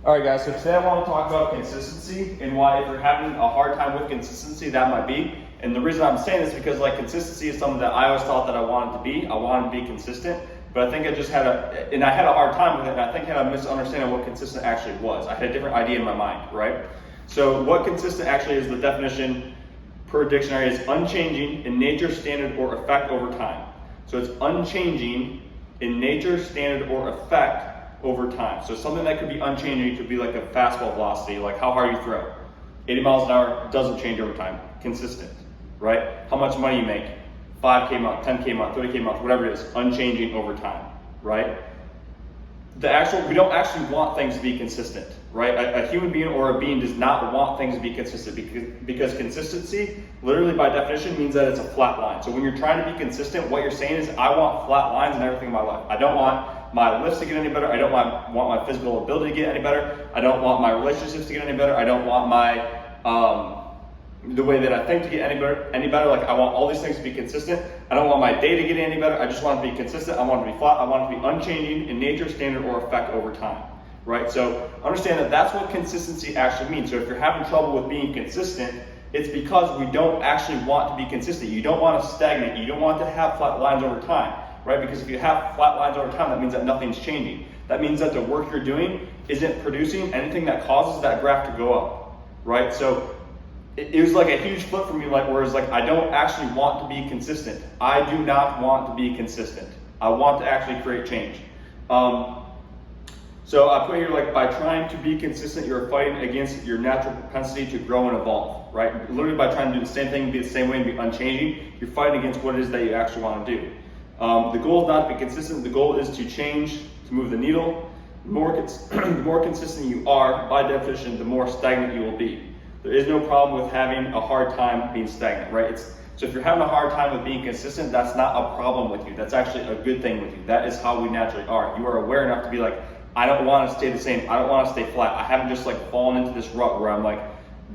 All right, guys, so today I want to talk about consistency and why if you're having a hard time with consistency, that might be. And the reason I'm saying this is because consistency is something that I always thought that I wanted to be. I wanted to be consistent, but I think I just had I had a hard time with it, and I think I had a misunderstanding of what consistent actually was. I had a different idea in my mind, right? So what consistent actually is, the definition per dictionary, is unchanging in nature, standard, or effect over time. So it's unchanging in nature, standard, or effect over time. So something that could be unchanging could be like a fastball velocity, like how hard you throw. 80 miles an hour doesn't change over time, consistent, right? How much money you make, 5K a month, 10K a month, 30K a month, whatever it is, unchanging over time, right? We don't actually want things to be consistent, right? A human being or a being does not want things to be consistent because consistency, literally by definition, means that it's a flat line. So when you're trying to be consistent, what you're saying is, I want flat lines in everything in my life. I don't want my lifts to get any better. I don't want my physical ability to get any better. I don't want my relationships to get any better. I don't want my the way that I think to get any better. Like, I want all these things to be consistent. I don't want my day to get any better. I just want it to be consistent. I want it to be flat. I want it to be unchanging in nature, standard, or effect over time, right? So understand that that's what consistency actually means. So if you're having trouble with being consistent, it's because we don't actually want to be consistent. You don't want to stagnate. You don't want to have flat lines over time, right? Because if you have flat lines over time, that means that nothing's changing. That means that the work you're doing isn't producing anything that causes that graph to go up, right? So it was like a huge flip for me, whereas I don't actually want to be consistent. I do not want to be consistent. I want to actually create change. So I put here, by trying to be consistent, you're fighting against your natural propensity to grow and evolve, right? Literally by trying to do the same thing, be the same way, and be unchanging, you're fighting against what it is that you actually want to do. The goal is not to be consistent. The goal is to change, to move the needle. The more consistent you are, by definition, the more stagnant you will be. There is no problem with having a hard time being stagnant, right? So if you're having a hard time with being consistent, that's not a problem with you. That's actually a good thing with you. That is how we naturally are. You are aware enough to be I don't want to stay the same. I don't want to stay flat. I haven't just fallen into this rut where I'm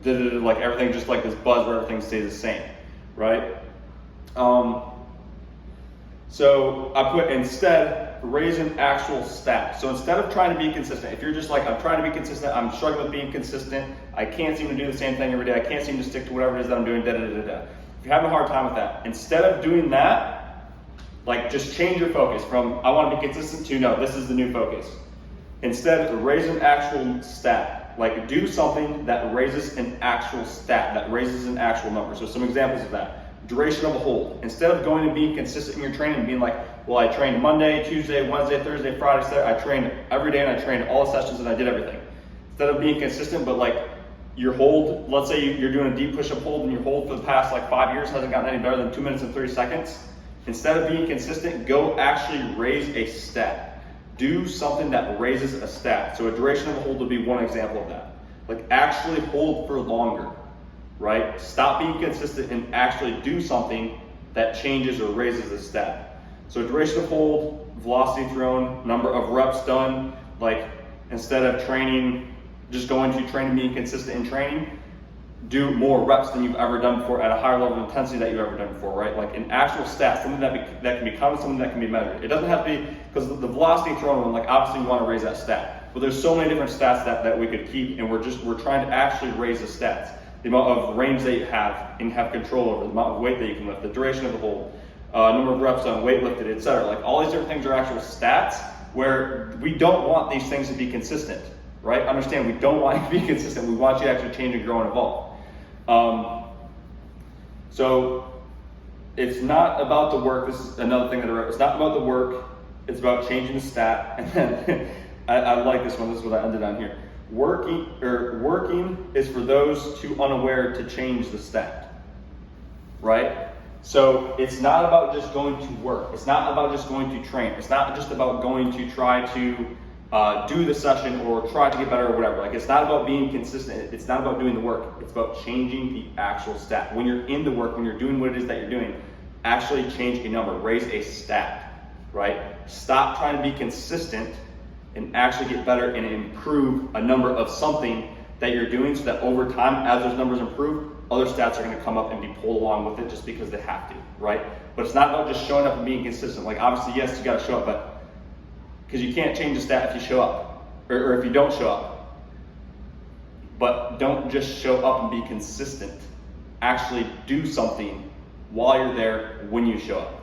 everything just this buzz where everything stays the same, right? So I put, instead, raise an actual stat. So instead of trying to be consistent, if you're just I'm trying to be consistent, I'm struggling with being consistent, I can't seem to do the same thing every day, I can't seem to stick to whatever it is that I'm doing, If you're having a hard time with that, instead of doing that, just change your focus from, I want to be consistent, to, no, this is the new focus. Instead, raise an actual stat. Do something that raises an actual stat, that raises an actual number. So some examples of that. Duration of a hold. Instead of going and being consistent in your training and being well, I trained Monday, Tuesday, Wednesday, Thursday, Friday, Saturday, I trained every day and I trained all the sessions and I did everything. Instead of being consistent, but your hold, let's say you're doing a deep push-up hold and your hold for the past 5 years hasn't gotten any better than 2 minutes and 30 seconds. Instead of being consistent, go actually raise a stat. Do something that raises a stat. So a duration of a hold would be one example of that. Actually hold for longer. Right? Stop being consistent and actually do something that changes or raises the stat. So duration of hold, velocity thrown, number of reps done, instead of training, just going to training, being consistent in training, do more reps than you've ever done before at a higher level of intensity that you've ever done before, right? An actual stat, something that can be counted, something that can be measured. It doesn't have to be, because the velocity thrown one, obviously you want to raise that stat. But there's so many different stats that we could keep, and we're trying to actually raise the stats. The amount of range that you have and have control over, the amount of weight that you can lift, the duration of the hold, number of reps done, weight lifted, etc. All these different things are actual stats where we don't want these things to be consistent, right? Understand, we don't want you to be consistent. We want you to actually change and grow and evolve. So it's not about the work. This is another thing that I wrote. It's not about the work. It's about changing the stat. And then I like this one. This is what I ended on here. Working is for those too unaware to change the stat, right? So it's not about just going to work. It's not about just going to train. It's not just about going to try to do the session or try to get better or whatever. It's not about being consistent. It's not about doing the work. It's about changing the actual stat. When you're in the work, when you're doing what it is that you're doing, actually change a number, raise a stat, right? Stop trying to be consistent and actually get better and improve a number of something that you're doing, so that over time, as those numbers improve, other stats are going to come up and be pulled along with it just because they have to, right? But it's not about just showing up and being consistent. Obviously, yes, you got to show up, but because you can't change the stat if you show up or if you don't show up. but don't just show up and be consistent. Actually do something while you're there when you show up.